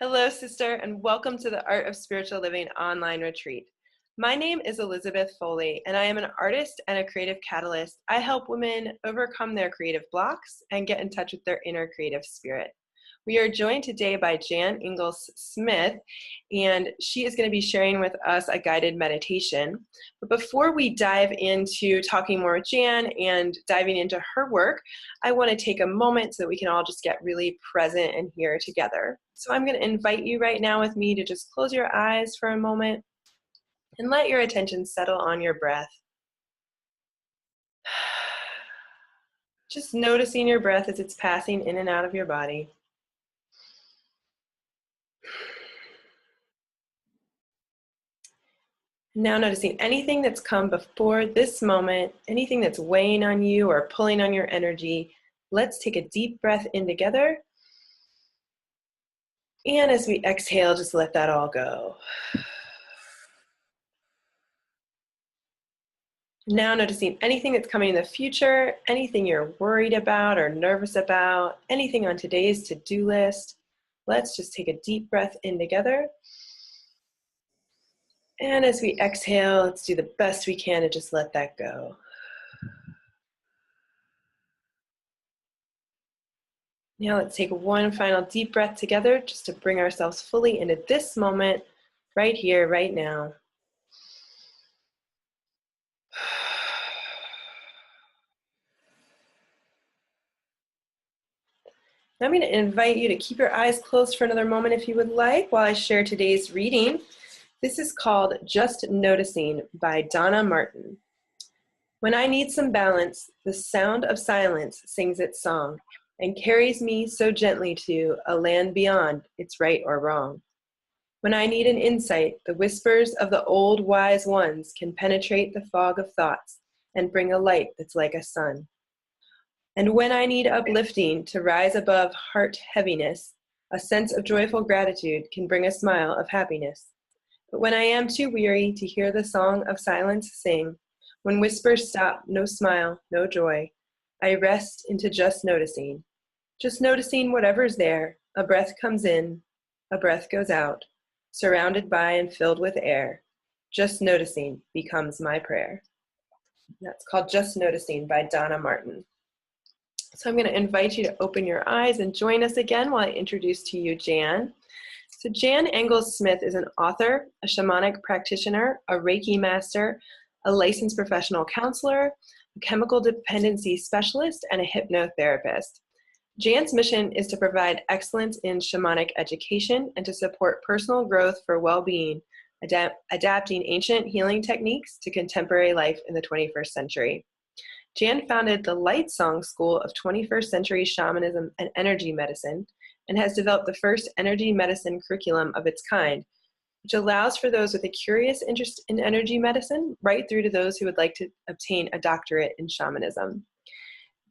Hello, sister, and welcome to the Art of Spiritual Living online retreat. My name is Elizabeth Foley, and I am an artist and a creative catalyst. I help women overcome their creative blocks and get in touch with their inner creative spirit. We are joined today by Jan Engles-Smith, and she is going to be sharing with us a guided meditation. But before we dive into talking more with Jan and diving into her work, I want to take a moment so that we can all just get really present and here together. So I'm going to invite you right now with me to just close your eyes for a moment and let your attention settle on your breath. Just noticing your breath as it's passing in and out of your body. Now noticing anything that's come before this moment, anything that's weighing on you or pulling on your energy. Let's take a deep breath in together. And as we exhale, just let that all go. Now noticing anything that's coming in the future, anything you're worried about or nervous about, anything on today's to-do list. Let's just take a deep breath in together. And as we exhale, let's do the best we can to just let that go. Now let's take one final deep breath together just to bring ourselves fully into this moment, right here, right now. Now I'm going to invite you to keep your eyes closed for another moment if you would like while I share today's reading. This is called Just Noticing by Donna Martin. When I need some balance, the sound of silence sings its song and carries me so gently to a land beyond its right or wrong. When I need an insight, the whispers of the old wise ones can penetrate the fog of thoughts and bring a light that's like a sun. And when I need uplifting to rise above heart heaviness, a sense of joyful gratitude can bring a smile of happiness. But when I am too weary to hear the song of silence sing, when whispers stop, no smile, no joy, I rest into just noticing whatever's there. A breath comes in, a breath goes out, surrounded by and filled with air. Just noticing becomes my prayer. That's called Just Noticing by Donna Martin. So I'm going to invite you to open your eyes and join us again while I introduce to you Jan. So Jan Engles-Smith is an author, a shamanic practitioner, a Reiki master, a licensed professional counselor, a chemical dependency specialist, and a hypnotherapist. Jan's mission is to provide excellence in shamanic education and to support personal growth for well-being, adapting ancient healing techniques to contemporary life in the 21st century. Jan founded the Light Song School of 21st Century Shamanism and Energy Medicine and has developed the first energy medicine curriculum of its kind, which allows for those with a curious interest in energy medicine right through to those who would like to obtain a doctorate in shamanism.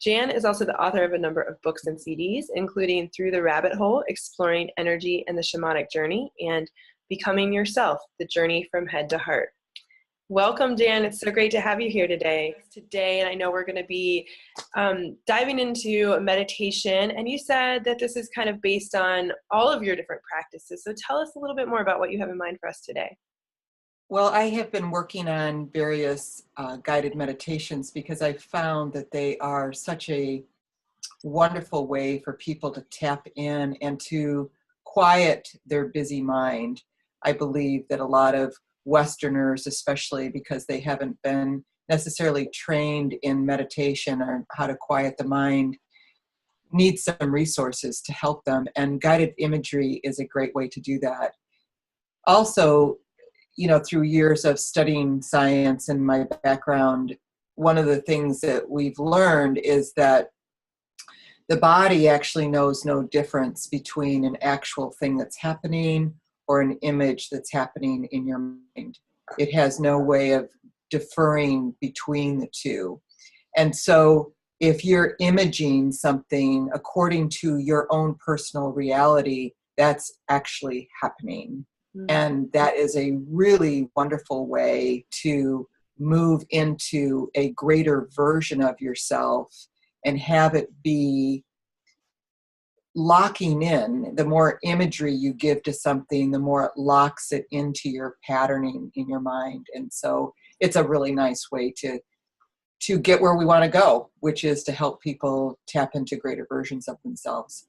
Jan is also the author of a number of books and CDs, including Through the Rabbit Hole, Exploring Energy and the Shamanic Journey, and Becoming Yourself, The Journey from Head to Heart. Welcome, Jan. It's so great to have you here today. And I know we're going to be diving into a meditation, and you said that this is kind of based on all of your different practices. So tell us a little bit more about what you have in mind for us today. Well, I have been working on various guided meditations because I found that they are such a wonderful way for people to tap in and to quiet their busy mind. I believe that a lot of Westerners, especially because they haven't been necessarily trained in meditation or how to quiet the mind, need some resources to help them. And guided imagery is a great way to do that. Also, through years of studying science and my background, one of the things that we've learned is that the body actually knows no difference between an actual thing that's happening or an image that's happening in your mind. It has no way of differing between the two. And so if you're imaging something according to your own personal reality, that's actually happening. And that is a really wonderful way to move into a greater version of yourself and have it be locking in. The more imagery you give to something, the more it locks it into your patterning in your mind. And so it's a really nice way to get where we want to go, which is to help people tap into greater versions of themselves.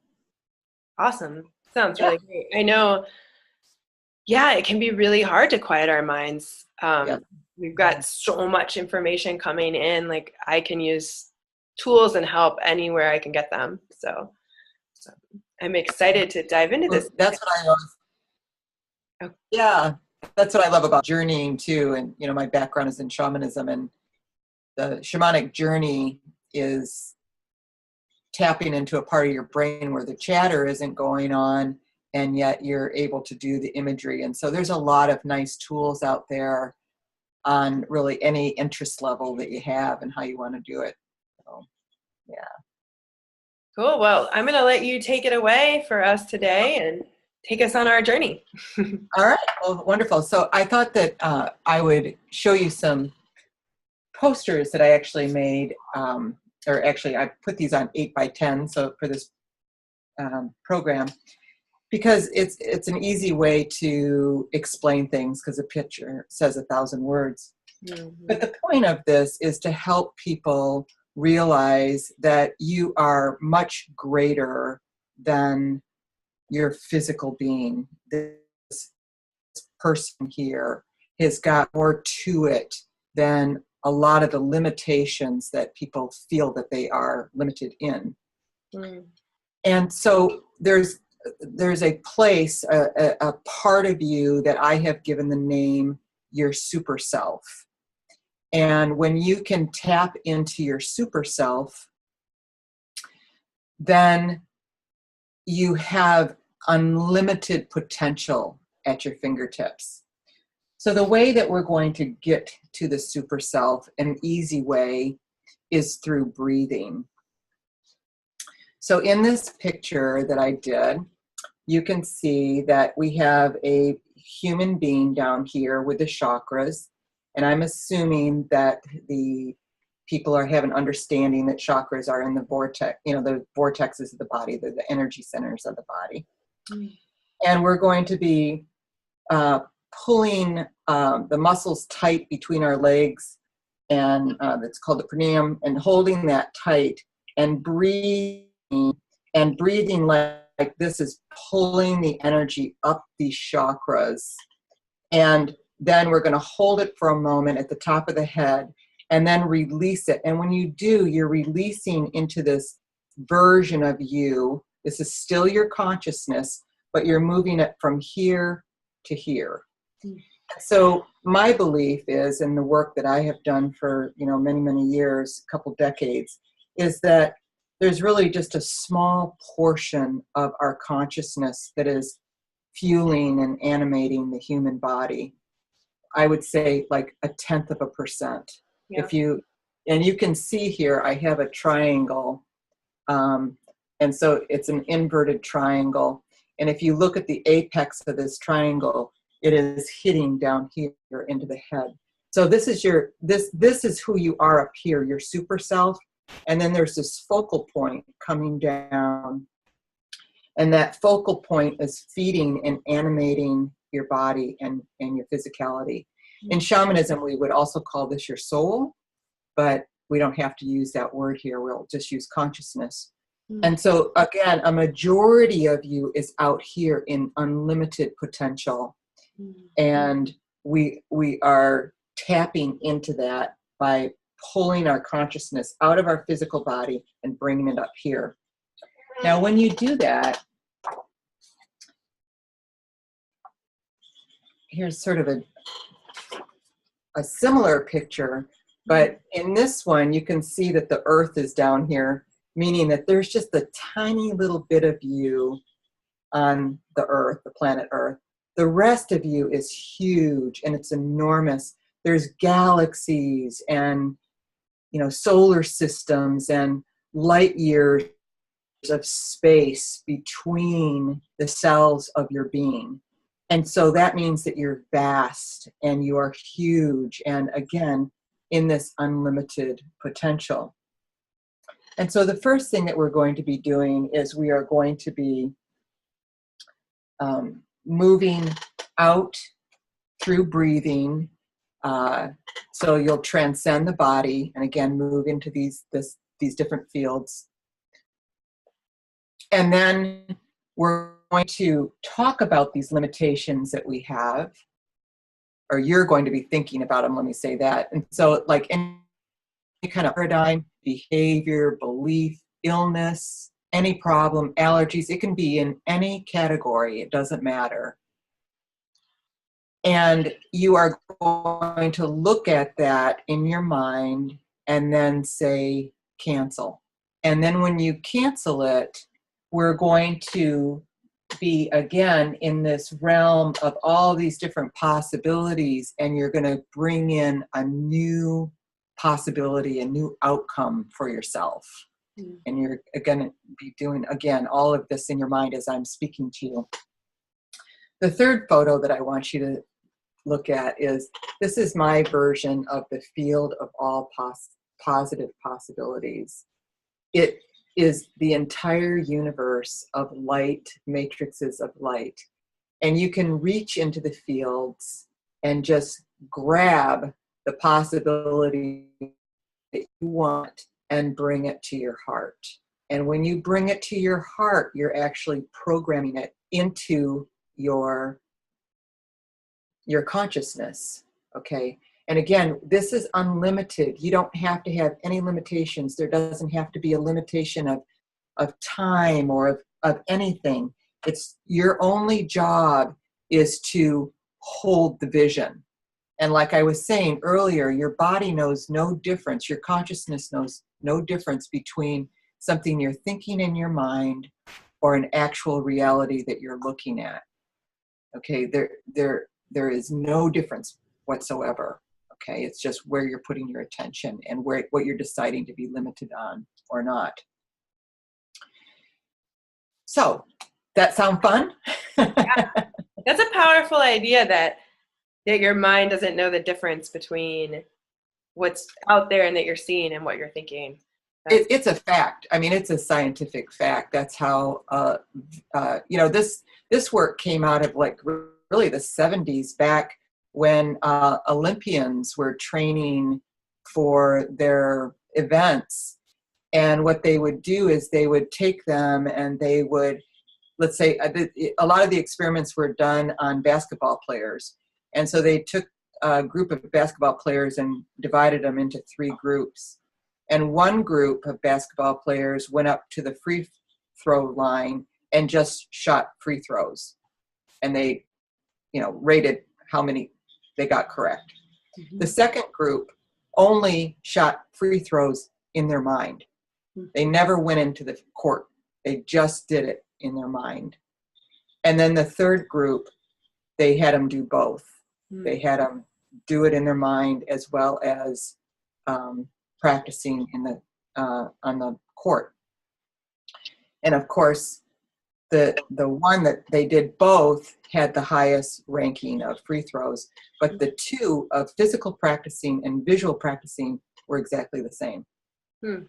Awesome. Sounds really great. I know, yeah, it can be really hard to quiet our minds. We've got so much information coming in. Like, I can use tools and help anywhere I can get them. So I'm excited to dive into this. That's what I love. Oh. Yeah, that's what I love about journeying too. And, you know, my background is in shamanism, and the shamanic journey is tapping into a part of your brain where the chatter isn't going on, and yet you're able to do the imagery. And so there's a lot of nice tools out there on really any interest level that you have and how you want to do it. So, yeah. Cool. Well, I'm going to let you take it away for us today and take us on our journey. All right. Well, wonderful. So I thought that I would show you some posters that I actually made, or actually I put these on 8x10. So for this program, because it's an easy way to explain things, because a picture says 1,000 words. Mm-hmm. But the point of this is to help people realize that you are much greater than your physical being. This person here has got more to it than a lot of the limitations that people feel that they are limited in. Mm. And so there's a place, a part of you that I have given the name your super self. And when you can tap into your super self, then you have unlimited potential at your fingertips. So the way that we're going to get to the super self, an easy way, is through breathing. So in this picture that I did, you can see that we have a human being down here with the chakras. And I'm assuming that the people have an understanding that chakras are in the vortex, you know, the vortexes of the body, the energy centers of the body. Mm. And we're going to be pulling the muscles tight between our legs, and that's called the perineum, and holding that tight and breathing like this is pulling the energy up these chakras. And then we're going to hold it for a moment at the top of the head and then release it. And when you do, you're releasing into this version of you. This is still your consciousness, but you're moving it from here to here. Mm. So my belief is, in the work that I have done for, you know, many, many years, a couple decades, is that there's really just a small portion of our consciousness that is fueling and animating the human body. I would say like 0.1%. Yeah. And you can see here, I have a triangle. And so it's an inverted triangle. And if you look at the apex of this triangle, it is hitting down here into the head. So this is this is who you are up here, your super self. And then there's this focal point coming down. And that focal point is feeding and animating your body and your physicality. In shamanism, we would also call this your soul, but we don't have to use that word here. We'll just use consciousness. Mm. And so, again, a majority of you is out here in unlimited potential. Mm. And we are tapping into that by pulling our consciousness out of our physical body and bringing it up here. Now, when you do that, here's sort of a similar picture, but in this one, you can see that the earth is down here, meaning that there's just a tiny little bit of you on the earth, the planet Earth. The rest of you is huge, and it's enormous. There's galaxies and, you know, solar systems and light years of space between the cells of your being. And so that means that you're vast and you are huge, and again, in this unlimited potential. And so the first thing that we're going to be doing is we are going to be moving out through breathing. So you'll transcend the body and again move into these different fields. And then we're going to talk about these limitations that we have, or you're going to be thinking about them, let me say that. And so like any kind of paradigm, behavior, belief, illness, any problem, allergies, it can be in any category, it doesn't matter. And you are going to look at that in your mind and then say, cancel. And then when you cancel it, we're going to be again in this realm of all these different possibilities, and you're going to bring in a new possibility, a new outcome for yourself. And you're going to be doing, again, all of this in your mind as I'm speaking to you. The third photo that I want you to look at is, this is my version of the field of all positive possibilities. It is the entire universe of light, matrices of light. And you can reach into the fields and just grab the possibility that you want and bring it to your heart. And when you bring it to your heart, you're actually programming it into your consciousness, okay? And again, this is unlimited. You don't have to have any limitations. There doesn't have to be a limitation of time or of anything. It's your only job is to hold the vision. And like I was saying earlier, your body knows no difference. Your consciousness knows no difference between something you're thinking in your mind or an actual reality that you're looking at. Okay, there is no difference whatsoever. Okay, it's just where you're putting your attention and what you're deciding to be limited on or not. So, that sound fun? Yeah. That's a powerful idea that your mind doesn't know the difference between what's out there and that you're seeing and what you're thinking. It's a fact. I mean, it's a scientific fact. That's how, this work came out of like really the 70s, back when Olympians were training for their events. And what they would do is they would take them and they would, let's say, a lot of the experiments were done on basketball players. And so they took a group of basketball players and divided them into 3 groups. And one group of basketball players went up to the free throw line and just shot free throws. And they, rated how many they got correct. Mm-hmm. The second group only shot free throws in their mind. Mm-hmm. They never went into the court. They just did it in their mind. And then the third group, they had them do both. Mm-hmm. They had them do it in their mind as well as practicing on the court. And of course, the one that they did both had the highest ranking of free throws, but the 2 of physical practicing and visual practicing were exactly the same. Hmm.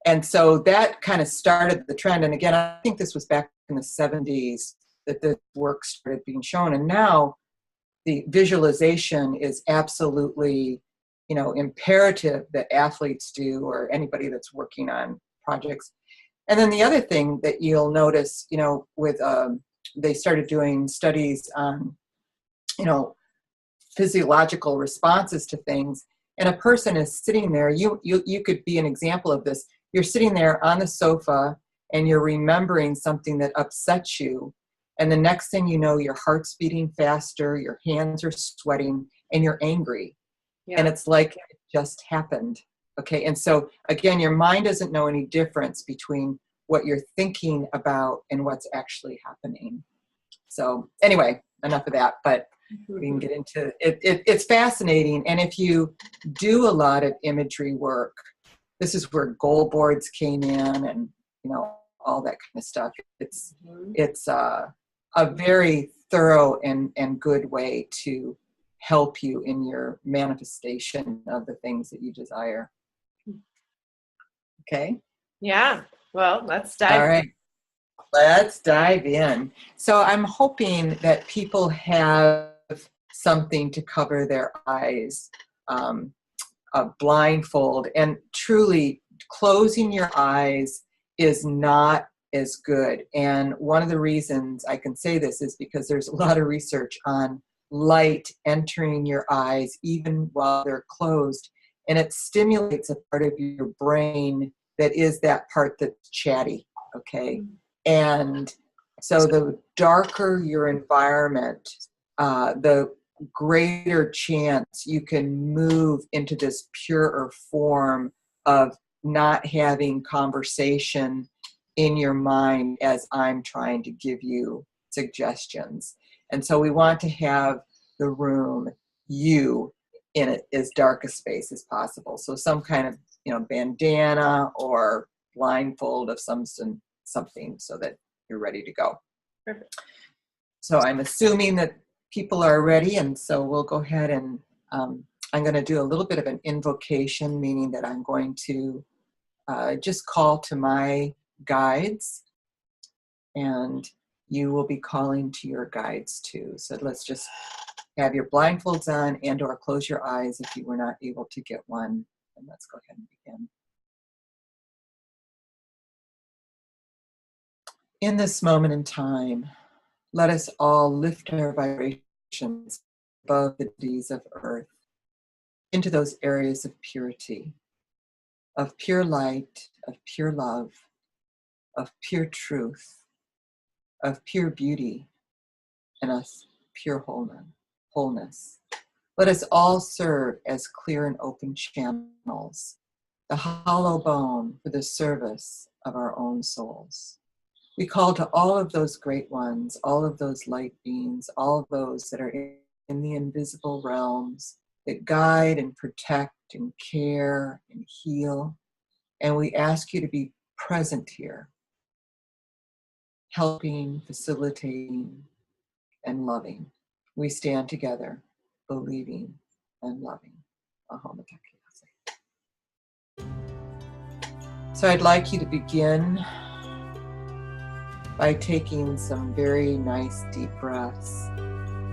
And so that kind of started the trend. And again, I think this was back in the 70s that the work started being shown. And now the visualization is absolutely, imperative that athletes do, or anybody that's working on projects. And then the other thing that you'll notice, with they started doing studies on, physiological responses to things, and a person is sitting there. You could be an example of this. You're sitting there on the sofa and you're remembering something that upsets you, and the next thing you know, your heart's beating faster, your hands are sweating, and you're angry. Yeah. And it's like it just happened. Okay, and so again, your mind doesn't know any difference between what you're thinking about and what's actually happening. So anyway, enough of that, but we can get into it. It's fascinating. And if you do a lot of imagery work, this is where goal boards came in and, all that kind of stuff. It's a very thorough and good way to help you in your manifestation of the things that you desire. Okay. Yeah. Well, let's All dive. right, let's dive in. So I'm hoping that people have something to cover their eyes, a blindfold, and truly closing your eyes is not as good. And one of the reasons I can say this is because there's a lot of research on light entering your eyes even while they're closed, and it stimulates a part of your brain that is that part that's chatty, okay? And so the darker your environment, the greater chance you can move into this purer form of not having conversation in your mind as I'm trying to give you suggestions. And so we want to have the room, you, in it as dark a space as possible. So some kind of, bandana or blindfold of something so that you're ready to go. Perfect. So I'm assuming that people are ready, and so we'll go ahead and I'm going to do a little bit of an invocation, meaning that I'm going to just call to my guides, and you will be calling to your guides too. So let's just have your blindfolds on and or close your eyes if you were not able to get one, and let's go ahead and begin. In this moment in time, let us all lift our vibrations above the deities of earth into those areas of purity, of pure light, of pure love, of pure truth, of pure beauty, and of pure wholeness. Let us all serve as clear and open channels, the hollow bone for the service of our own souls. We call to all of those great ones, all of those light beings, all of those that are in the invisible realms that guide and protect and care and heal. And we ask you to be present here, helping, facilitating, and loving. We stand together, believing and loving. So I'd like you to begin by taking some very nice deep breaths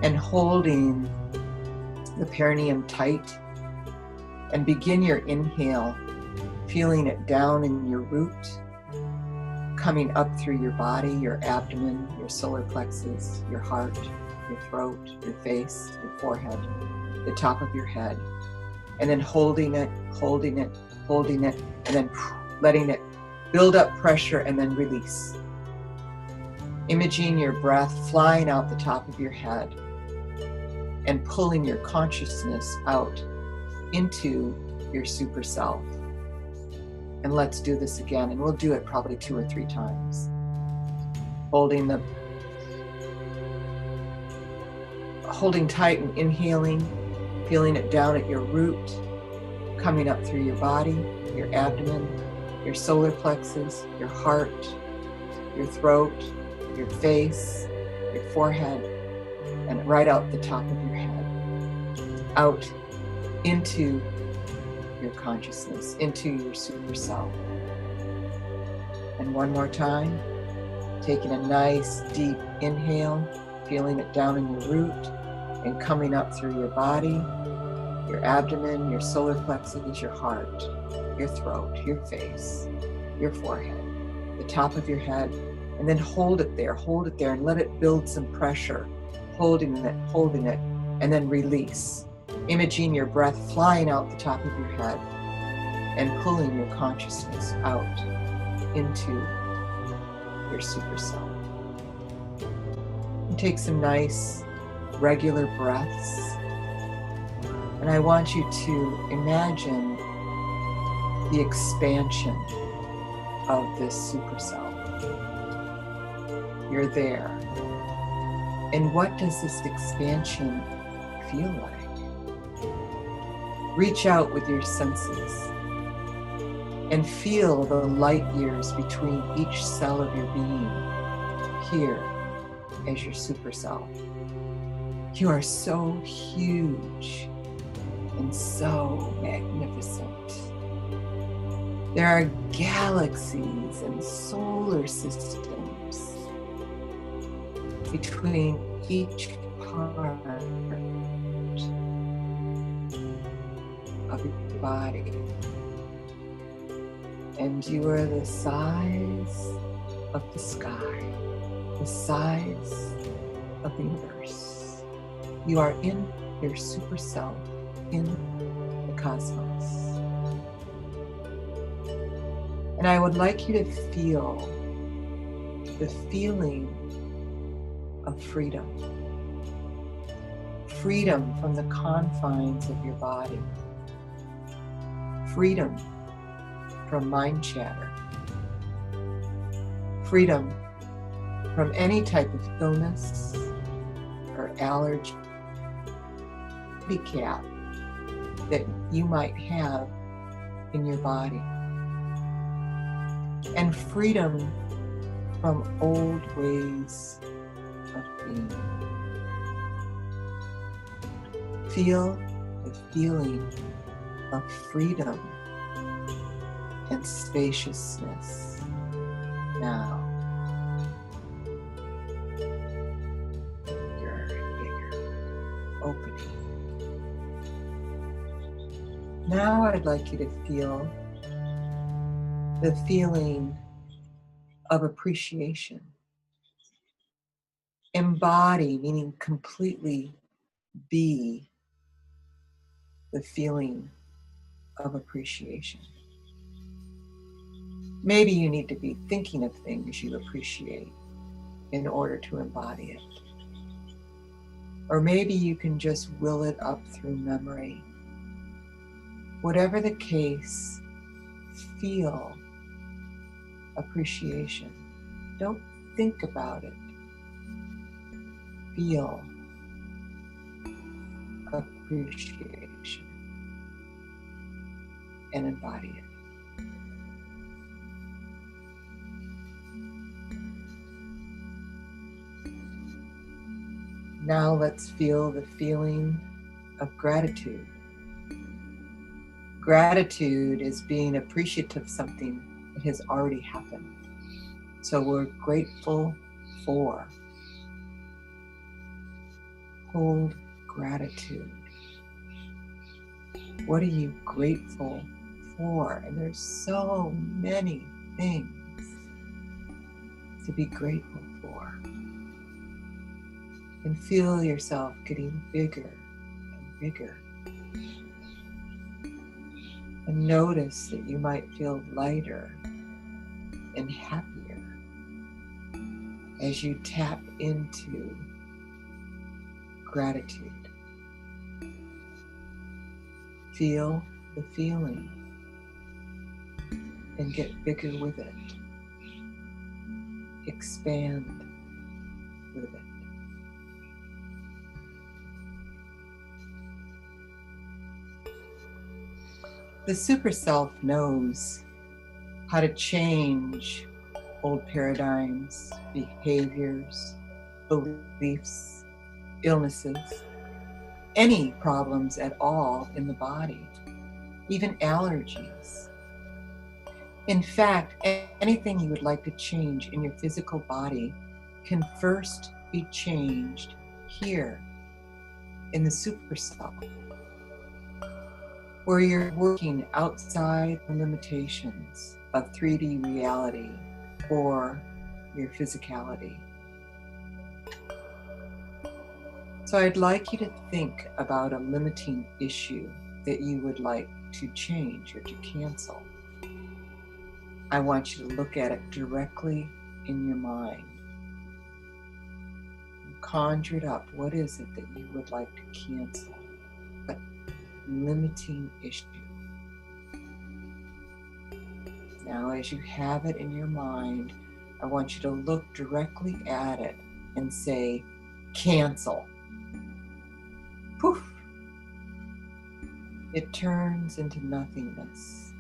and holding the perineum tight, and begin your inhale, feeling it down in your root, coming up through your body, your abdomen, your solar plexus, your heart, your throat, your face, your forehead, the top of your head, and then holding it, and then letting it build up pressure and then release. Imaging your breath flying out the top of your head and pulling your consciousness out into your super self. And let's do this again, and we'll do it probably 2 or 3 times. Holding tight and inhaling, feeling it down at your root, coming up through your body, your abdomen, your solar plexus, your heart, your throat, your face, your forehead, and right out the top of your head, out into your consciousness, into your super self. And one more time, taking a nice deep inhale, feeling it down in your root and coming up through your body, your abdomen, your solar plexus, your heart, your throat, your face, your forehead, the top of your head, and then hold it there, and let it build some pressure, holding it, and then release. Imaging your breath flying out the top of your head and pulling your consciousness out into your super self. And take some nice, regular breaths. And I want you to imagine the expansion of this super self. You're there. And what does this expansion feel like? Reach out with your senses and feel the light years between each cell of your being here as your super self. You are so huge and so magnificent There are galaxies and solar systems between each part of your body. And you are the size of the sky, the size of the universe. You are in your super self, in the cosmos. And I would like you to feel the feeling of freedom. Freedom from the confines of your body. Freedom from mind chatter. Freedom from any type of illness or allergy, handicap that you might have in your body. And freedom from old ways of being. Feel the feeling of freedom and spaciousness now. Bigger and bigger, opening. Now I'd like you to feel the feeling of appreciation. Embody, meaning completely be the feeling of appreciation. Maybe you need to be thinking of things you appreciate in order to embody it. Or maybe you can just will it up through memory. Whatever the case, feel appreciation. Don't think about it. Feel appreciation and embody it. Now let's feel the feeling of gratitude. Gratitude is being appreciative of something that has already happened. So we're grateful for. Hold gratitude. What are you grateful for? And there's so many things to be grateful for. And feel yourself getting bigger and bigger. And notice that you might feel lighter and happier as you tap into gratitude. Feel the feeling and get bigger with it. Expand with it. The super self knows how to change old paradigms, behaviors, beliefs, illnesses, any problems at all in the body, even allergies. In fact, anything you would like to change in your physical body can first be changed here in the super self, where you're working outside the limitations of 3D reality or your physicality. So I'd like you to think about a limiting issue that you would like to change or to cancel. I want you to look at it directly in your mind. Conjure it up. What is it that you would like to cancel? What limiting issue? Now, as you have it in your mind, I want you to look directly at it and say, cancel. Poof. It turns into nothingness.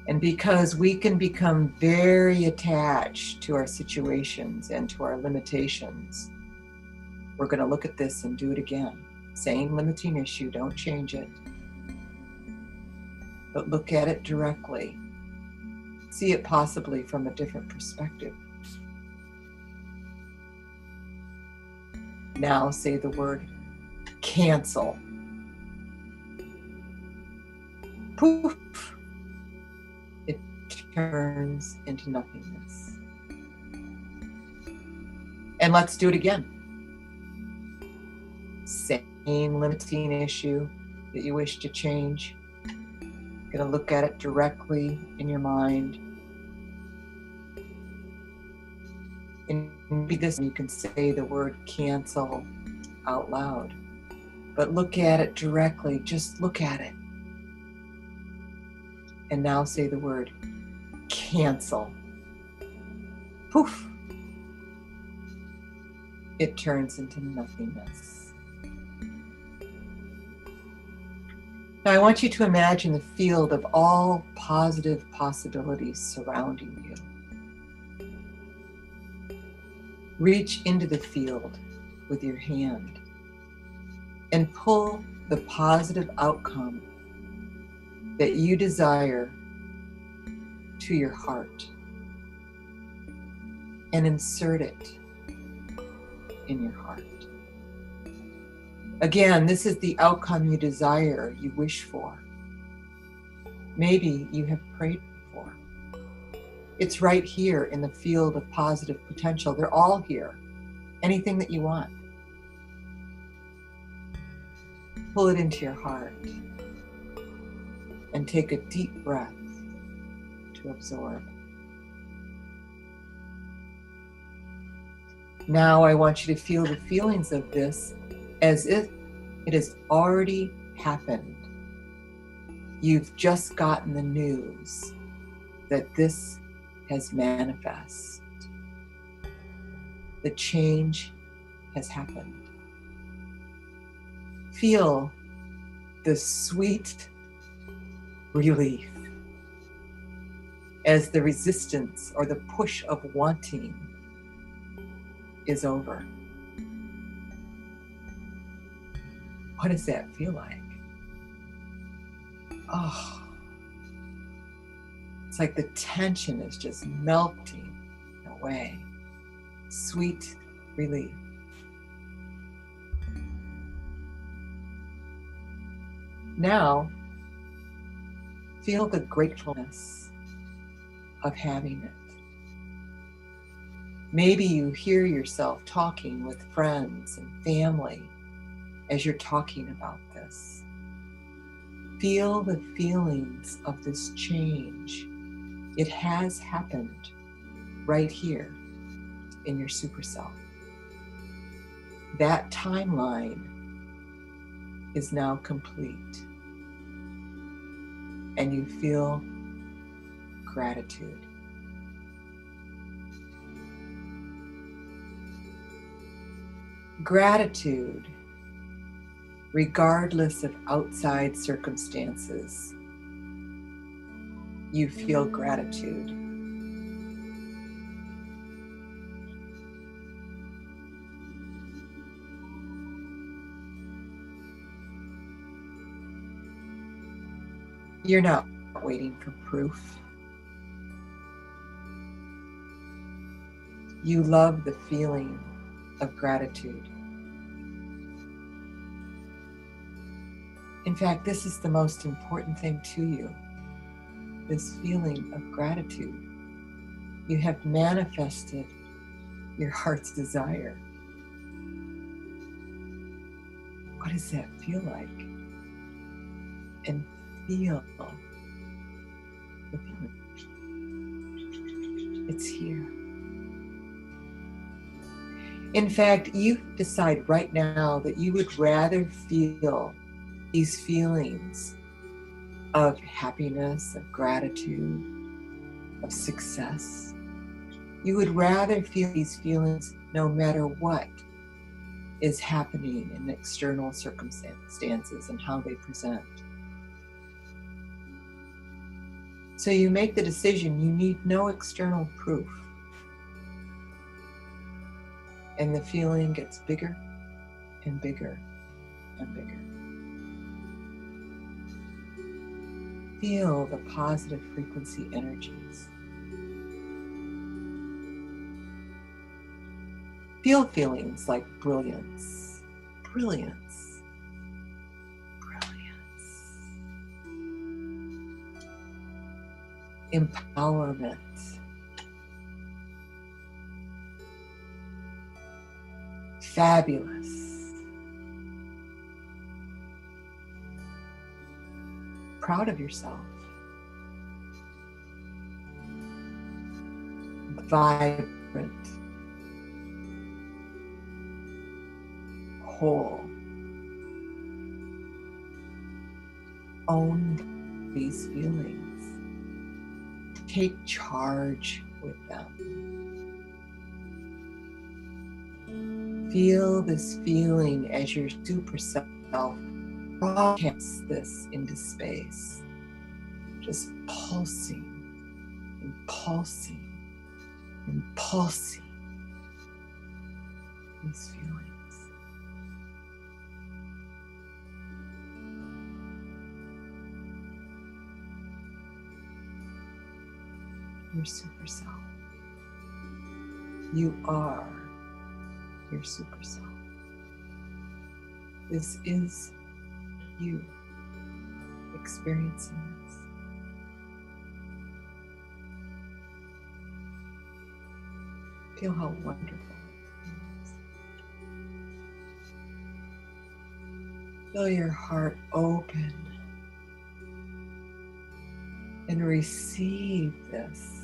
And because we can become very attached to our situations and to our limitations, we're going to look at this and do it again. Same limiting issue, don't change it. but look at it directly. See it possibly from a different perspective. Now say the word cancel. Poof. It turns into nothingness. And let's do it again. Same limiting issue that you wish to change. You're going to look at it directly in your mind. And maybe this, you can say the word cancel out loud. But look at it directly. Just look at it. And now say the word cancel. Poof. It turns into nothingness. Now I want you to imagine the field of all positive possibilities surrounding you. Reach into the field with your hand and pull the positive outcome that you desire to your heart and insert it in your heart. Again, this is the outcome you desire, you wish for. Maybe you have prayed for. It's right here in the field of positive potential. They're all here. Anything that you want. Pull it into your heart and take a deep breath to absorb. Now I want you to feel the feelings of this as if it has already happened. You've just gotten the news that this has manifested. The change has happened. Feel the sweet relief as the resistance or the push of wanting is over. What does that feel like? Oh, it's like the tension is just melting away. Sweet relief. Now, feel the gratefulness of having it. Maybe you hear yourself talking with friends and family as you're talking about this. Feel the feelings of this change. It has happened right here in your superself. That timeline is now complete. And you feel gratitude. Gratitude, regardless of outside circumstances, you feel gratitude. You're not waiting for proof. You love the feeling of gratitude. In fact, this is the most important thing to you, this feeling of gratitude. You have manifested your heart's desire. What does that feel like? And feel the feeling. It's here. In fact, you decide right now that you would rather feel these feelings of happiness, of gratitude, of success. You would rather feel these feelings no matter what is happening in external circumstances and how they present. So you make the decision, you need no external proof. And the feeling gets bigger and bigger and bigger. feel the positive frequency energies. Feel feelings like brilliance, brilliance, brilliance, empowerment, fabulous, proud of yourself, vibrant, whole. Own these feelings. Take charge with them. Feel this feeling as your super self broadcasts this into space. Just pulsing and pulsing and pulsing these feelings. Your super self. You are your super self. This is you experiencing this. Feel how wonderful it is. Feel your heart open and receive this.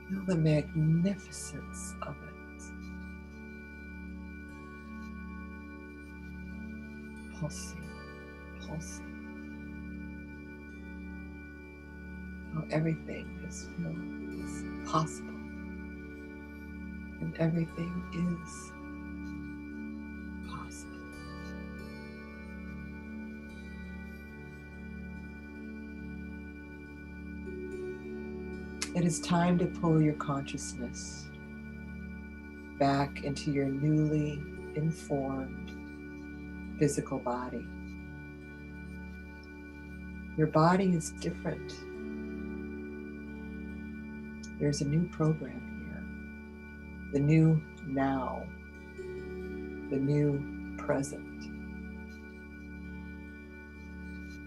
Feel the magnificence of it. Pulsing, pulsing. How everything is filled is possible. And everything is possible. It is time to pull your consciousness back into your newly informed physical body. Your body is different. There's a new program here, the new now, the new present.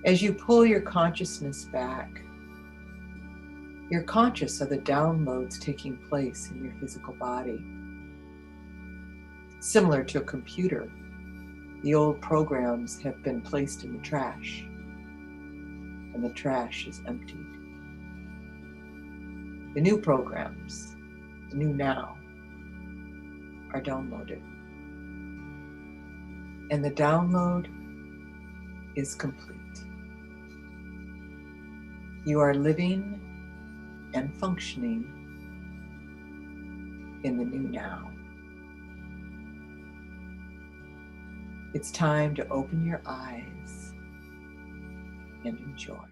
As you pull your consciousness back, you're conscious of the downloads taking place in your physical body. Similar to a computer, the old programs have been placed in the trash, and the trash is emptied. The new programs, the new now, are downloaded. And the download is complete. You are living and functioning in the new now. It's time to open your eyes and enjoy.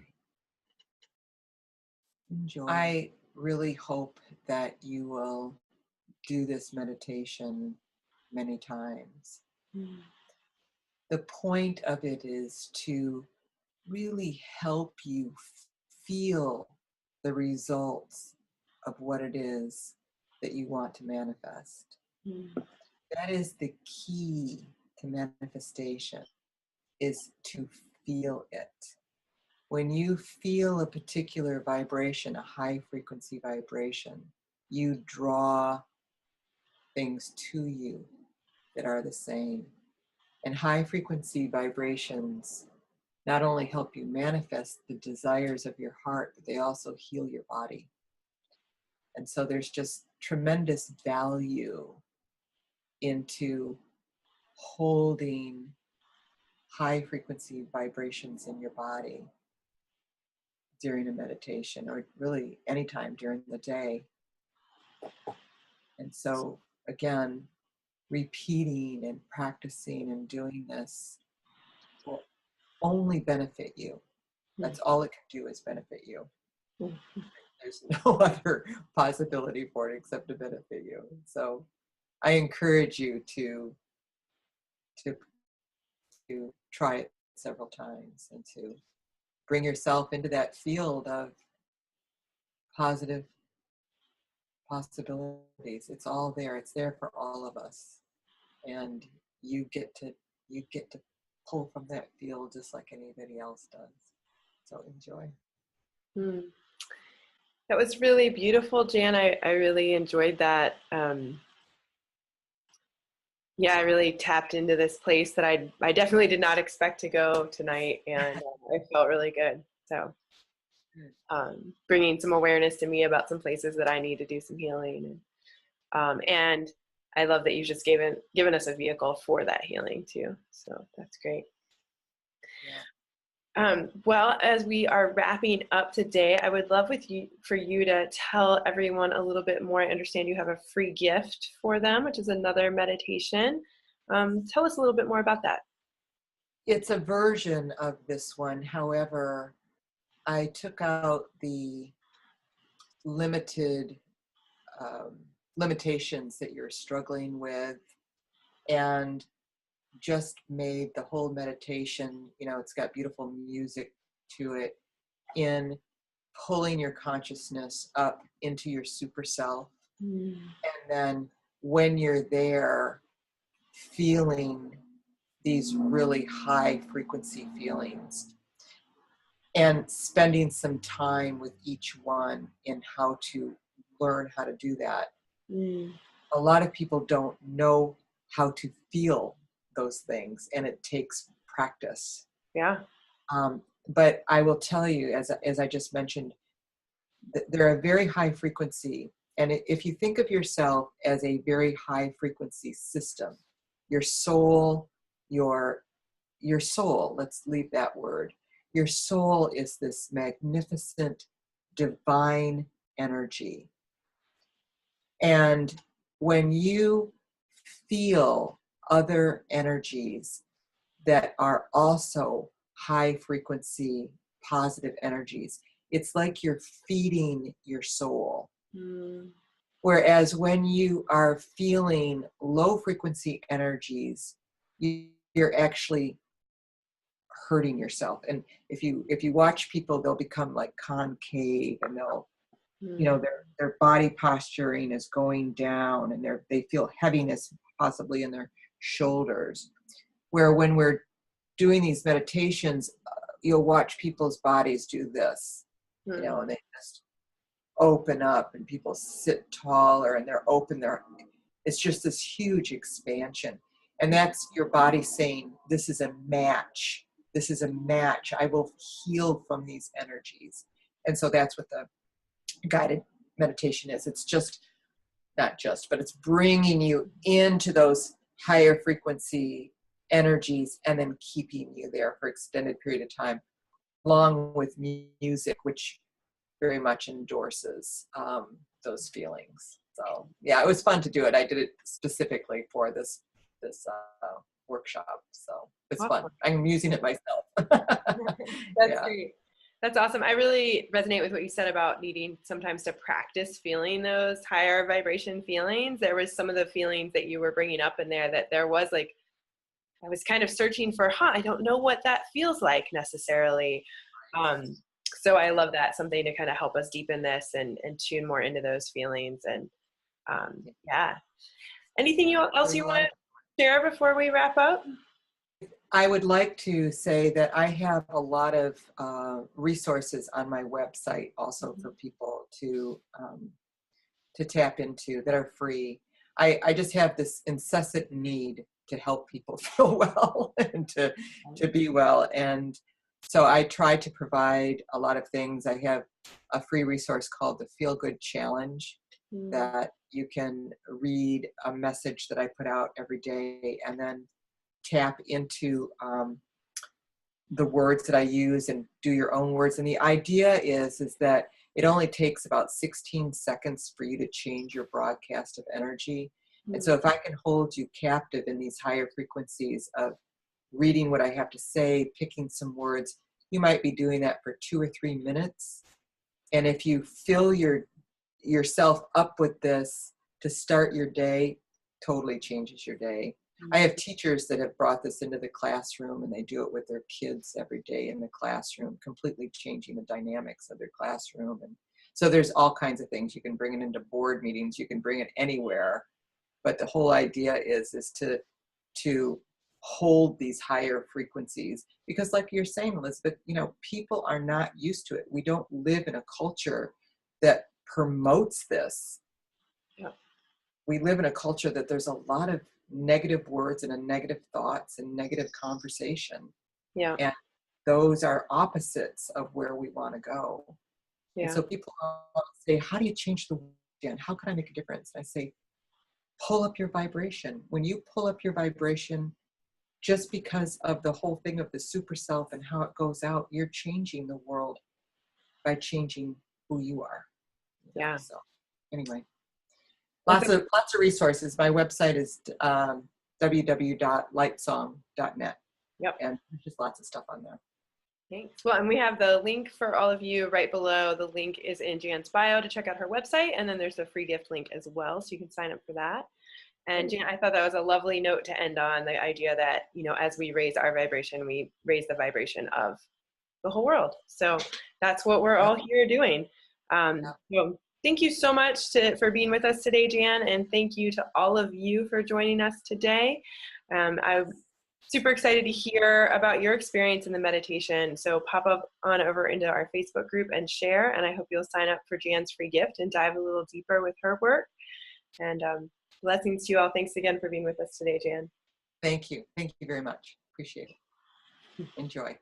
Enjoy. I really hope that you will do this meditation many times. The point of it is to really help you feel the results of what it is that you want to manifest. That is the key to manifestation, is to feel it. When you feel a particular vibration, a high frequency vibration, you draw things to you that are the same. And high frequency vibrations not only help you manifest the desires of your heart, but they also heal your body. And so there's just tremendous value into holding high frequency vibrations in your body during a meditation, or really anytime during the day. And so again, repeating and practicing and doing this will only benefit you. That's all it can do, is benefit you. There's no other possibility for it except to benefit you. So I encourage you to try it several times, and to bring yourself into that field of positive possibilities. It's all there. It's there for all of us. And you get to pull from that field just like anybody else does. So enjoy. Hmm. That was really beautiful, Jan. I really enjoyed that. Yeah, I really tapped into this place that I definitely did not expect to go tonight, and I felt really good. So bringing some awareness to me about some places that I need to do some healing. And I love that you've just given us a vehicle for that healing too. So that's great. Yeah. Well, as we are wrapping up today, I would love for you to tell everyone a little bit more. I understand you have a free gift for them, which is another meditation. Tell us a little bit more about that. It's a version of this one. However, I took out the limited limitations that you're struggling with and just made the whole meditation, it's got beautiful music to it, in pulling your consciousness up into your super self. And then when you're there, feeling these really high frequency feelings and spending some time with each one in how to learn how to do that. A lot of people don't know how to feel those things, and it takes practice. Yeah. But I will tell you, as I just mentioned, they're a very high frequency. And if you think of yourself as a very high frequency system, your soul, your soul, let's leave that word. Your soul is this magnificent, divine energy. And when you feel other energies that are also high frequency, positive energies, it's like you're feeding your soul. Whereas when you are feeling low frequency energies, you're actually hurting yourself. And if you watch people, they'll become like concave, and they'll, their body posturing is going down, and they feel heaviness possibly in their shoulders. Where when we're doing these meditations, you'll watch people's bodies do this, and they just open up, and people sit taller, and they're open. It's just this huge expansion. And that's your body saying, this is a match. This is a match. I will heal from these energies. And so that's what the guided meditation is. It's but it's bringing you into those higher frequency energies and then keeping you there for extended period of time, along with music, which very much endorses those feelings. So yeah, it was fun to do it. I did it specifically for this workshop, so it's awesome. fun. I'm using it myself. That's great. That's awesome. I really resonate with what you said about needing sometimes to practice feeling those higher vibration feelings. There was some of the feelings that you were bringing up in there that there was like, I was kind of searching for, I don't know what that feels like necessarily. So I love that, something to kind of help us deepen this and tune more into those feelings. And yeah. Anything else you want to share before we wrap up? I would like to say that I have a lot of resources on my website also for people to tap into that are free. I just have this incessant need to help people feel well and to be well. And so I try to provide a lot of things. I have a free resource called the Feel Good Challenge that you can read a message that I put out every day and then tap into the words that I use and do your own words. And the idea is that it only takes about 16 seconds for you to change your broadcast of energy. And so if I can hold you captive in these higher frequencies of reading what I have to say, picking some words, you might be doing that for 2 or 3 minutes. And if you fill yourself up with this to start your day, totally changes your day. I have teachers that have brought this into the classroom, and they do it with their kids every day in the classroom, completely changing the dynamics of their classroom. And so there's all kinds of things. You can bring it into board meetings, you can bring it anywhere, but the whole idea is to hold these higher frequencies, because like you're saying, Elizabeth, people are not used to it. We don't live in a culture that promotes this. Yeah. We live in a culture that there's a lot of negative words and negative thoughts and negative conversation. Yeah. And those are opposites of where we want to go. Yeah. And so people say, how do you change the world, Jan? How can I make a difference? And I say, pull up your vibration. When you pull up your vibration, just because of the whole thing of the super self and how it goes out, you're changing the world by changing who you are. Yeah. So anyway, lots of resources. My website is www.lightsong.net. Yep. And there's just lots of stuff on there. Thanks. Well, and we have the link for all of you right below. The link is in Jan's bio to check out her website. And then there's a free gift link as well, so you can sign up for that. And Jan, I thought that was a lovely note to end on, the idea that, as we raise our vibration, we raise the vibration of the whole world. So that's what we're all here doing. So thank you so much for being with us today, Jan, and thank you to all of you for joining us today. I'm super excited to hear about your experience in the meditation. So pop up on over into our Facebook group and share, and I hope you'll sign up for Jan's free gift and dive a little deeper with her work. And blessings to you all. Thanks again for being with us today, Jan. Thank you. Thank you very much. Appreciate it. Enjoy.